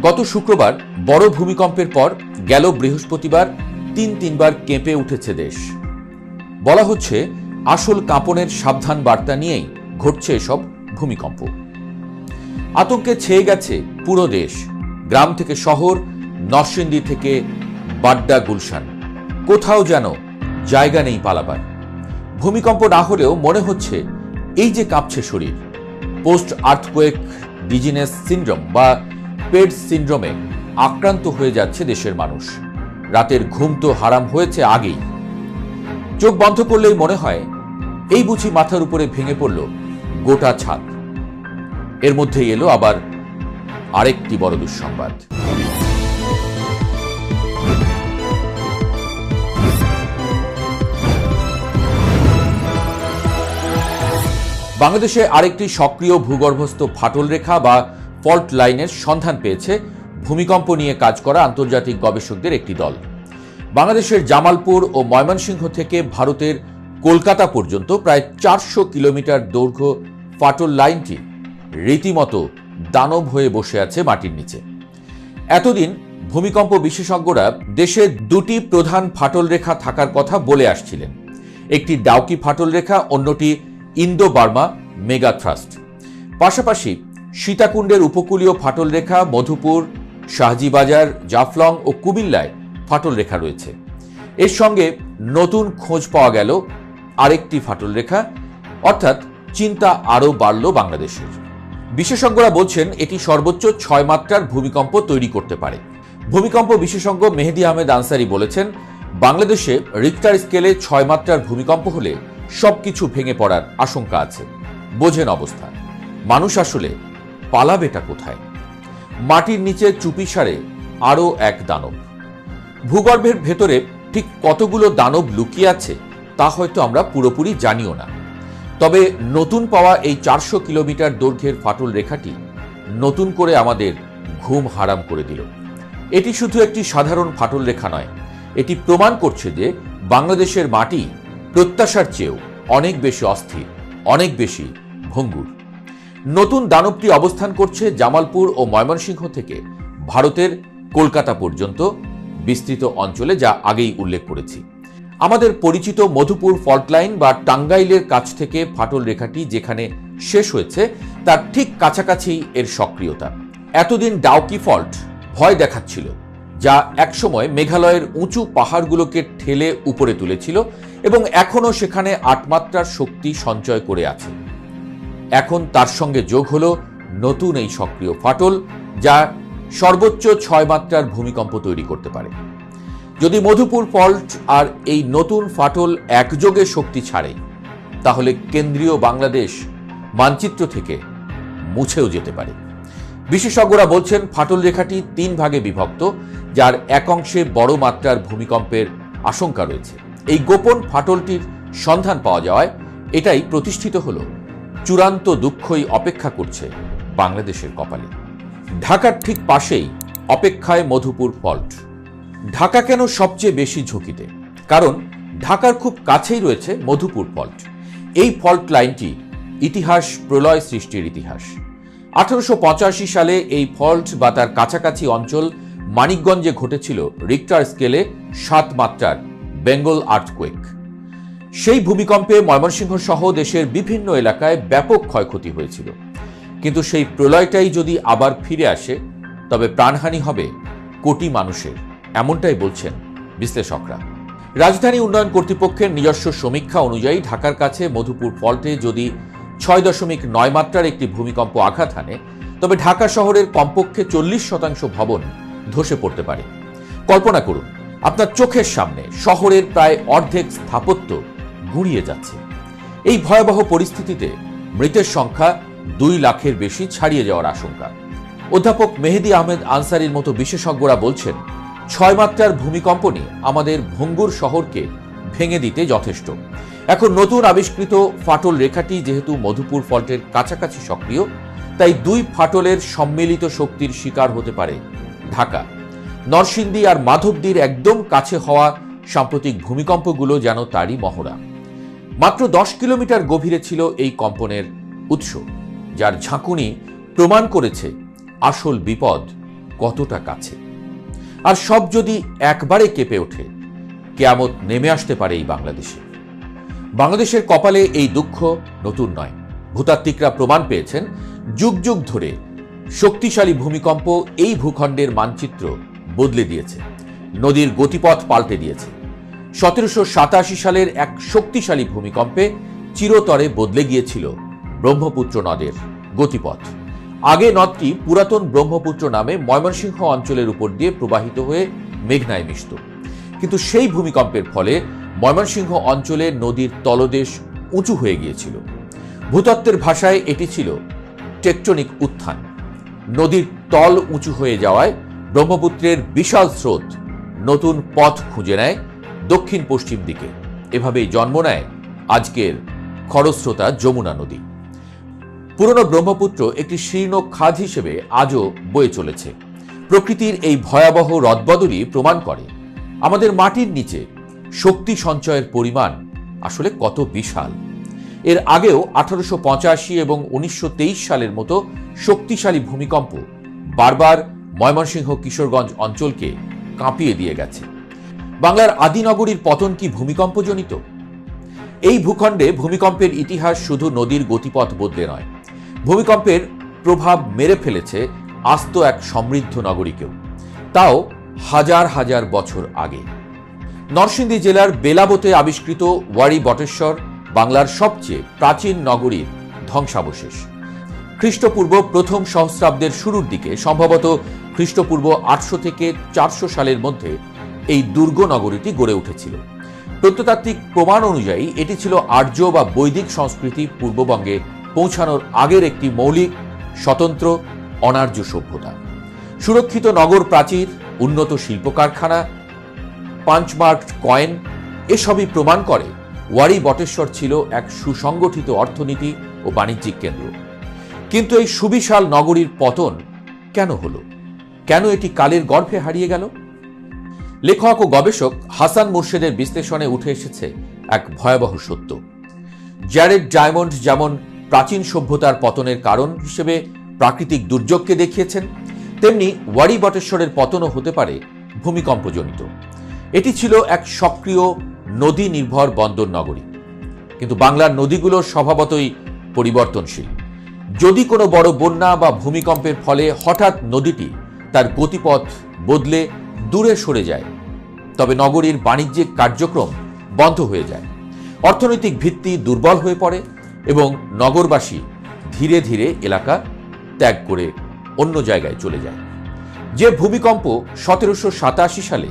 গত শুক্রবার বড় ভূমিকম্পের পর গেল বৃহস্পতিবার তিনবার কেঁপে উঠেছে দেশ। বলা হচ্ছে আসল কাঁপনের সাবধান বার্তা নিয়েই ঘটছে এসব ভূমিকম্প। আতঙ্কে ছেয়ে গেছে পুরো দেশ, গ্রাম থেকে শহর, নরসিংদী থেকে বাড্ডা, গুলশান, কোথাও যেন জায়গা নেই পালাবার। ভূমিকম্প না হলেও মনে হচ্ছে এই যে কাঁপছে শরীর, পোস্ট আর্থকোয়েক ডিজিনেস সিন্ড্রোম বা পেড সিন্ড্রোমে আক্রান্ত হয়ে যাচ্ছে দেশের মানুষ। রাতের ঘুম তো হারাম হয়েছে আগেই। চোখ বন্ধ করলেই মনে হয় এই বুঝি মাথার উপরে ভেঙে পড়ল গোটা ছাদ। এর মধ্যেই এলো আবার আরেকটি বড় দুঃসংবাদ। বাংলাদেশে আরেকটি সক্রিয় ভূগর্ভস্থ ফাটল রেখা বা ফল্ট লাইনের সন্ধান পেয়েছে ভূমিকম্প নিয়ে কাজ করা আন্তর্জাতিক গবেষকদের একটি দল। বাংলাদেশের জামালপুর ও ময়মনসিংহ থেকে ভারতের কলকাতা পর্যন্ত প্রায় 400 কিলোমিটার দৈর্ঘ্য ফাটল লাইনটি রীতিমতো দানব হয়ে বসে আছে মাটির নিচে। এতদিন ভূমিকম্প বিশেষজ্ঞরা দেশে দুটি প্রধান ফাটল রেখা থাকার কথা বলে আসছিলেন। একটি ডাউকি ফাটল রেখা, অন্যটি ইন্দো বার্মা মেগা থ্রাস্ট। পাশাপাশি সীতাকুণ্ডের উপকূলীয় ফাটল রেখা, মধুপুর, শাহজিবাজার, জাফলং ও কুমিল্লায় ফাটল রেখা রয়েছে। এর সঙ্গে নতুন খোঁজ পাওয়া গেল আরেকটি ফাটল রেখা, অর্থাৎ চিন্তা আরও বাড়ল বাংলাদেশের। বিশেষজ্ঞরা বলছেন এটি সর্বোচ্চ 6 মাত্রার ভূমিকম্প তৈরি করতে পারে। ভূমিকম্প বিশেষজ্ঞ মেহেদী আহমেদ আনসারি বলেছেন, বাংলাদেশে রিক্টার স্কেলে 6 মাত্রার ভূমিকম্প হলে সবকিছু ভেঙে পড়ার আশঙ্কা আছে। বোঝেন অবস্থা, মানুষ আসলে পালাবেটা কোথায়? মাটির নিচে চুপিসারে আরও এক দানব। ভূগর্ভের ভেতরে ঠিক কতগুলো দানব লুকিয়ে আছে তা হয়তো আমরা পুরোপুরি জানিও না। তবে নতুন পাওয়া এই 400 কিলোমিটার দৈর্ঘ্যের ফাটল রেখাটি নতুন করে আমাদের ঘুম হারাম করে দিল। এটি শুধু একটি সাধারণ ফাটল রেখা নয়, এটি প্রমাণ করছে যে বাংলাদেশের মাটি প্রত্যাশার চেয়েও অনেক বেশি অস্থির, অনেক বেশি ভঙ্গুর। নতুন দানবটি অবস্থান করছে জামালপুর ও ময়মনসিংহ থেকে ভারতের কলকাতা পর্যন্ত বিস্তৃত অঞ্চলে, যা আগেই উল্লেখ করেছি। আমাদের পরিচিত মধুপুর ফল্ট লাইন বা টাঙ্গাইলের কাছ থেকে ফাটল রেখাটি যেখানে শেষ হয়েছে তার ঠিক কাছাকাছি এর সক্রিয়তা। এতদিন ডাউকি ফল্ট ভয় দেখাচ্ছিল, যা একসময় মেঘালয়ের উঁচু পাহাড়গুলোকে ঠেলে উপরে তুলেছিল এবং এখনও সেখানে 8 মাত্রার শক্তি সঞ্চয় করে আছে। এখন তার সঙ্গে যোগ হলো নতুন এই সক্রিয় ফাটল, যা সর্বোচ্চ 6 মাত্রার ভূমিকম্প তৈরি করতে পারে। যদি মধুপুর ফল্ট আর এই নতুন ফাটল একযোগে শক্তি ছাড়ে, তাহলে কেন্দ্রীয় বাংলাদেশ মানচিত্র থেকে মুছেও যেতে পারে। বিশেষজ্ঞরা বলছেন ফাটল রেখাটি 3 ভাগে বিভক্ত, যার এক অংশে বড় মাত্রার ভূমিকম্পের আশঙ্কা রয়েছে। এই গোপন ফাটলটির সন্ধান পাওয়া যাওয়ায় এটাই প্রতিষ্ঠিত হলো চূড়ান্ত দুঃখই অপেক্ষা করছে বাংলাদেশের কপালে। ঢাকার ঠিক পাশেই অপেক্ষায় মধুপুর ফল্ট। ঢাকা কেন সবচেয়ে বেশি ঝুঁকিতে? কারণ ঢাকার খুব কাছেই রয়েছে মধুপুর ফল্ট। এই ফল্ট লাইনটি ইতিহাস, প্রলয় সৃষ্টির ইতিহাস। 1885 সালে এই ফল্ট বা তার কাছাকাছি অঞ্চল মানিকগঞ্জে ঘটেছিল রিক্টার স্কেলে 7 মাত্রার বেঙ্গল আর্থকোয়েক। সেই ভূমিকম্পে ময়মনসিংহ সহ দেশের বিভিন্ন এলাকায় ব্যাপক ক্ষয়ক্ষতি হয়েছিল। কিন্তু সেই প্রলয়টাই যদি আবার ফিরে আসে, তবে প্রাণহানি হবে কোটি মানুষের, এমনটাই বলছেন বিশ্লেষকরা। রাজধানী উন্নয়ন কর্তৃপক্ষের নিজস্ব সমীক্ষা অনুযায়ী ঢাকার কাছে মধুপুর ফল্টে যদি 6.9 মাত্রার একটি ভূমিকম্প আঘাত হানে, তবে ঢাকা শহরের কমপক্ষে 40% ভবন ধসে পড়তে পারে। কল্পনা করুন, আপনার চোখের সামনে শহরের প্রায় অর্ধেক স্থাপত্য গুঁড়িয়ে যাচ্ছে। এই ভয়াবহ পরিস্থিতিতে মৃতের সংখ্যা 2 লাখের বেশি ছাড়িয়ে যাওয়ার আশঙ্কা। অধ্যাপক মেহেদী আহমেদ আনসারির মতো বিশেষজ্ঞরা বলছেন, 6 মাত্রার ভূমিকম্পনই আমাদের ভঙ্গুর শহরকে ভেঙে দিতে যথেষ্ট। এখন নতুন আবিষ্কৃত ফাটল রেখাটি যেহেতু মধুপুর ফল্টের কাছাকাছি সক্রিয়, তাই 2 ফাটলের সম্মিলিত শক্তির শিকার হতে পারে ঢাকা। নরসিংদী আর মাধবদীর একদম কাছে হওয়া সাম্প্রতিক ভূমিকম্পগুলো যেন তারই মহড়া। মাত্র 10 কিলোমিটার গভীরে ছিল এই কম্পনের উৎস, যার ঝাঁকুনি প্রমাণ করেছে আসল বিপদ কতটা কাছে। আর সব যদি একবারে কেঁপে ওঠে, কিয়ামত নেমে আসতে পারে এই বাংলাদেশে। বাংলাদেশের কপালে এই দুঃখ নতুন নয়। ভূতাত্ত্বিকরা প্রমাণ পেয়েছেন, যুগ যুগ ধরে শক্তিশালী ভূমিকম্প এই ভূখণ্ডের মানচিত্র বদলে দিয়েছে, নদীর গতিপথ পাল্টে দিয়েছে। 1787 সালের এক শক্তিশালী ভূমিকম্পে চিরতরে বদলে গিয়েছিল ব্রহ্মপুত্র নদের গতিপথ। আগে নদটি পুরাতন ব্রহ্মপুত্র নামে ময়মনসিংহ অঞ্চলের উপর দিয়ে প্রবাহিত হয়ে মেঘনায় মিশত। কিন্তু সেই ভূমিকম্পের ফলে ময়মনসিংহ অঞ্চলে নদীর তলদেশ উঁচু হয়ে গিয়েছিল। ভূতত্ত্বের ভাষায় এটি ছিল টেকটনিক উত্থান। নদীর তল উঁচু হয়ে যাওয়ায় ব্রহ্মপুত্রের বিশাল স্রোত নতুন পথ খুঁজে নেয় দক্ষিণ পশ্চিম দিকে। এভাবেই জন্ম নেয় আজকের খরস্রোতা যমুনা নদী। পুরনো ব্রহ্মপুত্র একটি শীর্ণ খাদ হিসেবে আজও বয়ে চলেছে। প্রকৃতির এই ভয়াবহ রদবদলই প্রমাণ করে আমাদের মাটির নিচে শক্তি সঞ্চয়ের পরিমাণ আসলে কত বিশাল। এর আগেও 1885 এবং 1923 সালের মতো শক্তিশালী ভূমিকম্প বারবার ময়মনসিংহ কিশোরগঞ্জ অঞ্চলকে কাঁপিয়ে দিয়ে গেছে। বাংলার আদিনগরীর পতন কি ভূমিকম্পজনিত? এই ভূখণ্ডে ভূমিকম্পের ইতিহাস শুধু নদীর গতিপথ বদলে নয়, ভূমিকম্পের প্রভাব মেরে ফেলেছে আস্ত এক সমৃদ্ধ নগরীকেও, তাও হাজার হাজার বছর আগে। নরসিংদী জেলার বেলাবতে আবিষ্কৃত ওয়ারি বটেশ্বর বাংলার সবচেয়ে প্রাচীন নগরীর ধ্বংসাবশেষ। খ্রিস্টপূর্ব প্রথম সহস্রাব্দের শুরুর দিকে, সম্ভবত খ্রিস্টপূর্ব 800 থেকে 400 সালের মধ্যে এই দুর্গ নগরীটি গড়ে উঠেছিল। প্রত্নতাত্ত্বিক প্রমাণ অনুযায়ী এটি ছিল আর্য বা বৈদিক সংস্কৃতি পূর্ববঙ্গে পৌঁছানোর আগের একটি মৌলিক, স্বতন্ত্র, অনার্য সভ্যতা। সুরক্ষিত নগর প্রাচীর, উন্নত শিল্প কারখানা, পাঞ্চমার্ক কয়েন এসবই প্রমাণ করে ওয়ারি বটেশ্বর ছিল এক সুসংগঠিত অর্থনীতি ও বাণিজ্যিক কেন্দ্র। কিন্তু এই সুবিশাল নগরীর পতন কেন হলো? কেন এটি কালের গর্ভে হারিয়ে গেল? লেখক ও গবেষক হাসান মুর্শেদের বিশ্লেষণে উঠে এসেছে এক ভয়াবহ সত্য। জ্যারেড ডায়মন্ড যেমন প্রাচীন সভ্যতার পতনের কারণ হিসেবে প্রাকৃতিক দুর্যোগকে দেখিয়েছেন, তেমনি ওয়ারি বটেশ্বরের পতনও হতে পারে ভূমিকম্পজনিত। এটি ছিল এক সক্রিয় নদী নির্ভর বন্দর নগরী। কিন্তু বাংলার নদীগুলো স্বভাবতই পরিবর্তনশীল। যদি কোনো বড় বন্যা বা ভূমিকম্পের ফলে হঠাৎ নদীটি তার গতিপথ বদলে দূরে সরে যায়, তবে নগরীর বাণিজ্যিক কার্যক্রম বন্ধ হয়ে যায়, অর্থনৈতিক ভিত্তি দুর্বল হয়ে পড়ে এবং নগরবাসী ধীরে ধীরে এলাকা ত্যাগ করে অন্য জায়গায় চলে যায়। যে ভূমিকম্প 1787 সালে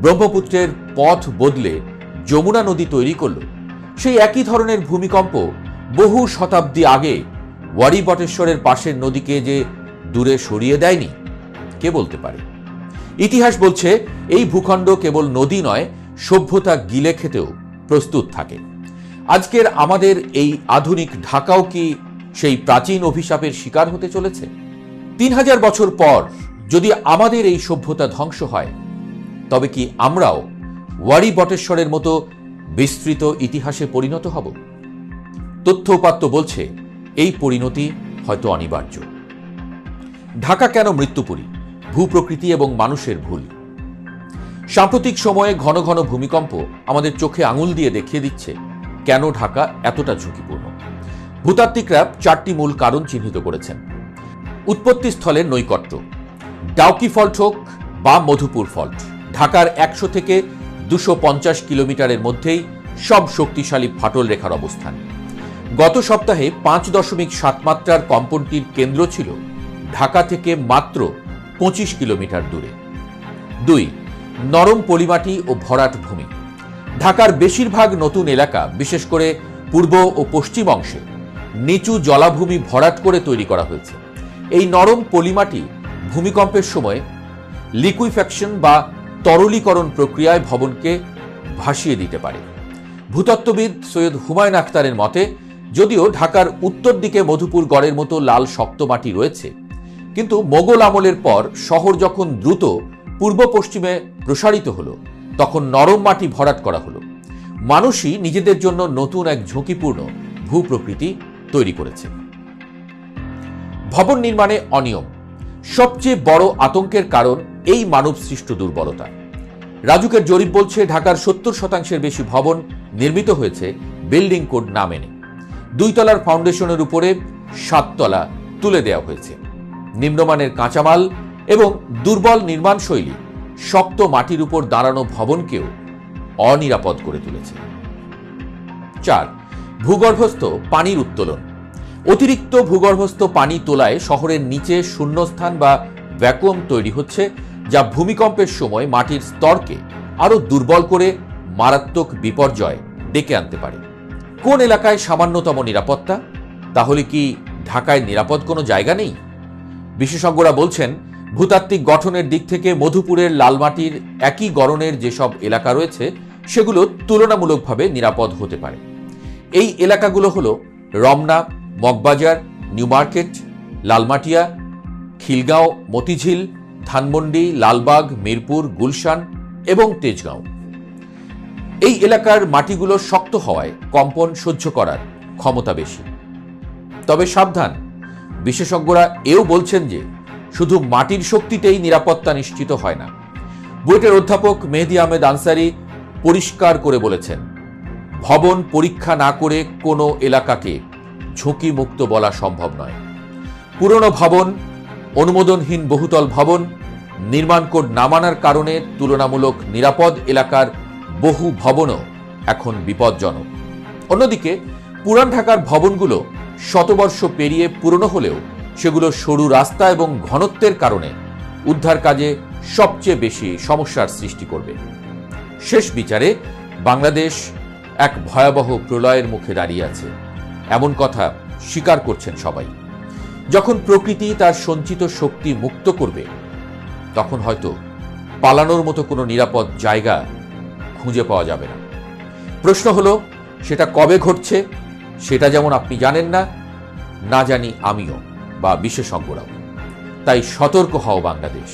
ব্রহ্মপুত্রের পথ বদলে যমুনা নদী তৈরি করল, সেই একই ধরনের ভূমিকম্প বহু শতাব্দী আগে ওয়ারি বটেশ্বরের পাশের নদীকে যে দূরে সরিয়ে দেয়নি, কে বলতে পারে? ইতিহাস বলছে এই ভূখণ্ড কেবল নদী নয়, সভ্যতা গিলে খেতেও প্রস্তুত থাকে। আজকের আমাদের এই আধুনিক ঢাকাও কি সেই প্রাচীন অভিশাপের শিকার হতে চলেছে? 3000 বছর পর যদি আমাদের এই সভ্যতা ধ্বংস হয়, তবে কি আমরাও ওয়ারি বটেশ্বরের মতো বিস্তৃত ইতিহাসে পরিণত হব? তথ্য উপাত্ত বলছে এই পরিণতি হয়তো অনিবার্য। ঢাকা কেন মৃত্যুপুরী? ভূপ্রকৃতি এবং মানুষের ভুল। সাম্প্রতিক সময়ে ঘন ঘন ভূমিকম্প আমাদের চোখে আঙুল দিয়ে দেখিয়ে দিচ্ছে কেন ঢাকা এতটা ঝুঁকিপূর্ণ। ভূতাত্ত্বিকরা 4টি মূল কারণ চিহ্নিত করেছেন। উৎপত্তি স্থলের নৈকট্য, ডাউকি ফল্ট হোক বা মধুপুর ফল্ট, ঢাকার 100 থেকে 250 কিলোমিটারের মধ্যেই সব শক্তিশালী ফাটল রেখার অবস্থান। গত সপ্তাহে 5.7 মাত্রার কম্পনটির কেন্দ্র ছিল ঢাকা থেকে মাত্র 25 কিলোমিটার দূরে। 2. নরম পলিমাটি ও ভরাট ভূমি। ঢাকার বেশিরভাগ নতুন এলাকা, বিশেষ করে পূর্ব ও পশ্চিম অংশে নিচু জলাভূমি ভরাট করে তৈরি করা হয়েছে। এই নরম পলিমাটি ভূমিকম্পের সময় লিকুইফ্যাকশন বা তরলীকরণ প্রক্রিয়ায় ভবনকে ভাসিয়ে দিতে পারে। ভূতত্ত্ববিদ সৈয়দ হুমায়ুন আখতারের মতে, যদিও ঢাকার উত্তর দিকে মধুপুর গড়ের মতো লাল শক্ত মাটি রয়েছে, কিন্তু মোগল আমলের পর শহর যখন দ্রুত পূর্ব পশ্চিমে প্রসারিত হলো, তখন নরম মাটি ভরাট করা হলো। মানুষই নিজেদের জন্য নতুন এক ঝুঁকিপূর্ণ ভূপ্রকৃতি তৈরি করেছে। ভবন নির্মাণে অনিয়ম। সবচেয়ে বড় আতঙ্কের কারণ এই মানবসৃষ্ট দুর্বলতা। রাজুকের জরিপ বলছে ঢাকার 70% বেশি ভবন নির্মিত হয়েছে বিল্ডিং কোড না মেনে। 2 তলার ফাউন্ডেশনের উপরে 7 তলা তুলে দেওয়া হয়েছে। নিম্নমানের কাঁচামাল এবং দুর্বল নির্মাণ শৈলী শক্ত মাটির উপর দাঁড়ানো ভবনকেও অনিরাপদ করে তুলেছে। 4. ভূগর্ভস্থ পানির উত্তোলন। অতিরিক্ত ভূগর্ভস্থ পানি তোলায় শহরের নিচে শূন্যস্থান বা ভ্যাকুয়াম তৈরি হচ্ছে, যা ভূমিকম্পের সময় মাটির স্তরকে আরো দুর্বল করে মারাত্মক বিপর্যয় ডেকে আনতে পারে। কোন এলাকায় সামান্যতম নিরাপত্তা? তাহলে কি ঢাকায় নিরাপদ কোনো জায়গা নেই? বিশেষজ্ঞরা বলছেন, ভূতাত্ত্বিক গঠনের দিক থেকে মধুপুরের লালমাটির একই গড়নের যেসব এলাকা রয়েছে সেগুলো তুলনামূলকভাবে নিরাপদ হতে পারে। এই এলাকাগুলো হলো রমনা, মগবাজার, নিউ মার্কেট, লালমাটিয়া, খিলগাঁও, মতিঝিল, ধানমন্ডি, লালবাগ, মিরপুর, গুলশান এবং তেজগাঁও। এই এলাকার মাটিগুলো শক্ত হওয়ায় কম্পন সহ্য করার ক্ষমতা বেশি। তবে সাবধান, বিশেষজ্ঞরা এও বলছেন যে শুধু মাটির শক্তিতেই নিরাপত্তা নিশ্চিত হয় না। বুয়েটের অধ্যাপক মেহেদী আহমেদ আনসারী পরিষ্কার করে বলেছেন, ভবন পরীক্ষা না করে কোনো এলাকাকে ঝুঁকি মুক্ত বলা সম্ভব নয়। পুরনো ভবন, অনুমোদনহীন বহুতল ভবন, নির্মাণ কোড না মানার কারণে তুলনামূলক নিরাপদ এলাকার বহু ভবনও এখন বিপজ্জনক। অন্যদিকে পুরান ঢাকার ভবনগুলো শতবর্ষ পেরিয়ে পুরনো হলেও সেগুলো সরু রাস্তা এবং ঘনত্বের কারণে উদ্ধার কাজে সবচেয়ে বেশি সমস্যার সৃষ্টি করবে। শেষ বিচারে বাংলাদেশ এক ভয়াবহ প্রলয়ের মুখে দাঁড়িয়ে আছে, এমন কথা স্বীকার করছেন সবাই। যখন প্রকৃতি তার সঞ্চিত শক্তি মুক্ত করবে, তখন হয়তো পালানোর মতো কোনো নিরাপদ জায়গা খুঁজে পাওয়া যাবে না। প্রশ্ন হলো, সেটা কবে ঘটছে? সেটা যেমন আপনি জানেন না, না জানি আমিও বা বিশেষজ্ঞরাও। তাই সতর্ক হও বাংলাদেশ।